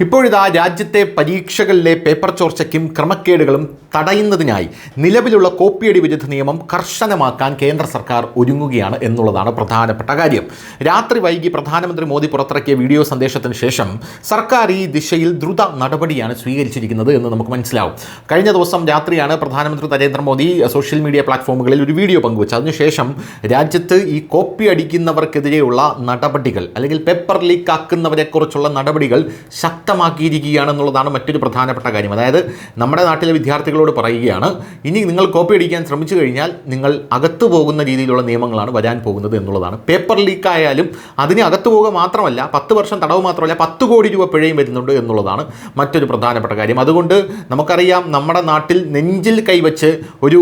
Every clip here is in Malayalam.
ഇപ്പോഴിതാ രാജ്യത്തെ പരീക്ഷകളിലെ പേപ്പർ ചോർച്ചയ്ക്കും ക്രമക്കേടുകളും തടയുന്നതിനായി നിലവിലുള്ള കോപ്പിയടി വിരുദ്ധ നിയമം കർശനമാക്കാൻ കേന്ദ്ര സർക്കാർ ഒരുങ്ങുകയാണ് എന്നുള്ളതാണ് പ്രധാനപ്പെട്ട കാര്യം. രാത്രി വൈകി പ്രധാനമന്ത്രി മോദി പുറത്തിറക്കിയ വീഡിയോ സന്ദേശത്തിന് ശേഷം സർക്കാർ ഈ ദിശയിൽ ദ്രുത നടപടിയാണ് സ്വീകരിച്ചിരിക്കുന്നത് എന്ന് നമുക്ക് മനസ്സിലാവും. കഴിഞ്ഞ ദിവസം രാത്രിയാണ് പ്രധാനമന്ത്രി നരേന്ദ്രമോദി സോഷ്യൽ മീഡിയ പ്ലാറ്റ്ഫോമുകളിൽ ഒരു വീഡിയോ പങ്കുവച്ചത്. അതിനുശേഷം രാജ്യത്ത് ഈ കോപ്പി അടിക്കുന്നവർക്കെതിരെയുള്ള നടപടികൾ അല്ലെങ്കിൽ പേപ്പർ ലീക്ക് ആക്കുന്നവരെക്കുറിച്ചുള്ള നടപടികൾ ശക്തമാക്കിയിരിക്കുകയാണെന്നുള്ളതാണ് മറ്റൊരു പ്രധാനപ്പെട്ട കാര്യം. അതായത് നമ്മുടെ നാട്ടിലെ വിദ്യാർത്ഥികളോട് പറയുകയാണ്, ഇനി നിങ്ങൾ കോപ്പി അടിക്കാൻ ശ്രമിച്ചു കഴിഞ്ഞാൽ നിങ്ങൾ അകത്തു പോകുന്ന രീതിയിലുള്ള നിയമങ്ങളാണ് വരാൻ പോകുന്നത് എന്നുള്ളതാണ്. പേപ്പർ ലീക്കായാലും അതിന് അകത്തു പോകുക മാത്രമല്ല 10 വർഷം തടവ് മാത്രമല്ല 10 കോടി രൂപ പിഴയും വരുന്നുണ്ട് എന്നുള്ളതാണ് മറ്റൊരു പ്രധാനപ്പെട്ട കാര്യം. അതുകൊണ്ട് നമുക്കറിയാം, നമ്മുടെ നാട്ടിൽ നെഞ്ചിൽ കൈവച്ച് ഒരു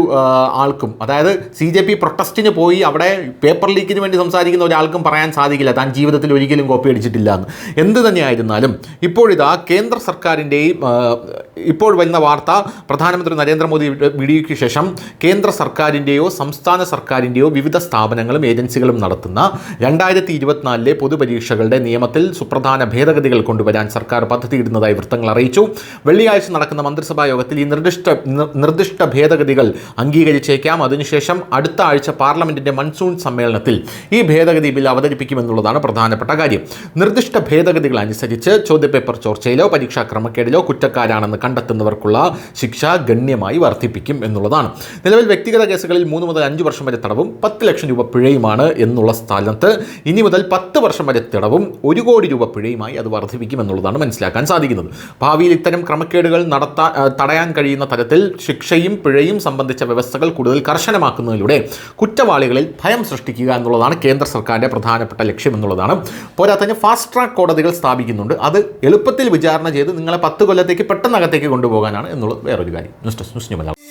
ആൾക്കും, അതായത് CJP പ്രൊട്ടസ്റ്റിന് പോയി അവിടെ പേപ്പർ ലീക്കിന് വേണ്ടി സംസാരിക്കുന്ന ഒരാൾക്കും പറയാൻ സാധിക്കില്ല താൻ ജീവിതത്തിൽ ഒരിക്കലും കോപ്പി അടിച്ചിട്ടില്ല എന്ന്. എന്ത് തന്നെയായിരുന്നാലും ഇപ്പോഴിതാ കേന്ദ്ര സർക്കാരിൻ്റെയും ഇപ്പോൾ വരുന്ന വാർത്ത, പ്രധാനമന്ത്രി നരേന്ദ്രമോദി വീഡിയോയ്ക്ക് ശേഷം കേന്ദ്ര സർക്കാരിൻ്റെയോ സംസ്ഥാന സർക്കാരിൻ്റെയോ വിവിധ സ്ഥാപനങ്ങളും ഏജൻസികളും നടത്തുന്ന 2024 പൊതുപരീക്ഷകളുടെ നിയമത്തിൽ സുപ്രധാന ഭേദഗതികൾ കൊണ്ടുവരാൻ സർക്കാർ പദ്ധതിയിടുന്നതായി വൃത്തങ്ങൾ അറിയിച്ചു. വെള്ളിയാഴ്ച നടക്കുന്ന മന്ത്രിസഭാ യോഗത്തിൽ ഈ നിർദ്ദിഷ്ട ഭേദഗതികൾ അംഗീകരിച്ചേക്കാം. അതിനുശേഷം അടുത്ത ആഴ്ച പാർലമെന്റിന്റെ മൺസൂൺ സമ്മേളനത്തിൽ ഈ ഭേദഗതി ബിൽ അവതരിപ്പിക്കുമെന്നുള്ളതാണ് പ്രധാനപ്പെട്ട കാര്യം. നിർദ്ദിഷ്ട ഭേദഗതികൾ അനുസരിച്ച് ചോദ്യപേപ്പർ ചോർച്ചയിലോ പരീക്ഷാ ക്രമക്കേടിലോ കുറ്റക്കാരാണെന്ന് കണ്ടെത്തുന്നവർക്കുള്ള ശിക്ഷ ഗണ്യമായി വർദ്ധിപ്പിക്കും എന്നുള്ളതാണ്. നിലവിൽ വ്യക്തിഗത കേസുകളിൽ 3 മുതൽ 5 വർഷം വരെ തടവും 10 ലക്ഷം രൂപ പിഴയുമാണ് എന്നുള്ള സ്ഥാനത്ത് ഇനി മുതൽ 10 വർഷം വരെ തടവും 1 കോടി രൂപ പിഴയുമായി അത് വർദ്ധിപ്പിക്കും എന്നുള്ളതാണ് മനസ്സിലാക്കാൻ സാധിക്കുന്നത്. ഭാവിയിൽ ഇത്തരം ക്രമക്കേടുകൾ തടയാൻ കഴിയുന്ന തരത്തിൽ ശിക്ഷയും പിഴയും സംബന്ധിച്ച വ്യവസ്ഥകൾ കൂടുതൽ കർശനമാക്കുന്നതിലൂടെ കുറ്റവാളികളിൽ ഭയം സൃഷ്ടിക്കുക എന്നുള്ളതാണ് കേന്ദ്ര സർക്കാരിൻ്റെ പ്രധാനപ്പെട്ട ലക്ഷ്യം എന്നുള്ളതാണ്. പോരാത്തതിന് ഫാസ്റ്റ് ട്രാക്ക് കോടതികൾ സ്ഥാപിക്കുന്നുണ്ട്. അത് എളുപ്പത്തിൽ വിചാരണ ചെയ്ത് നിങ്ങളെ 10 കൊല്ലത്തേക്ക് പെട്ടെന്ന് അകത്തേക്ക് കൊണ്ടുപോകാനാണ് എന്നുള്ളത് വേറൊരു കാര്യം. News desk news Malayalam.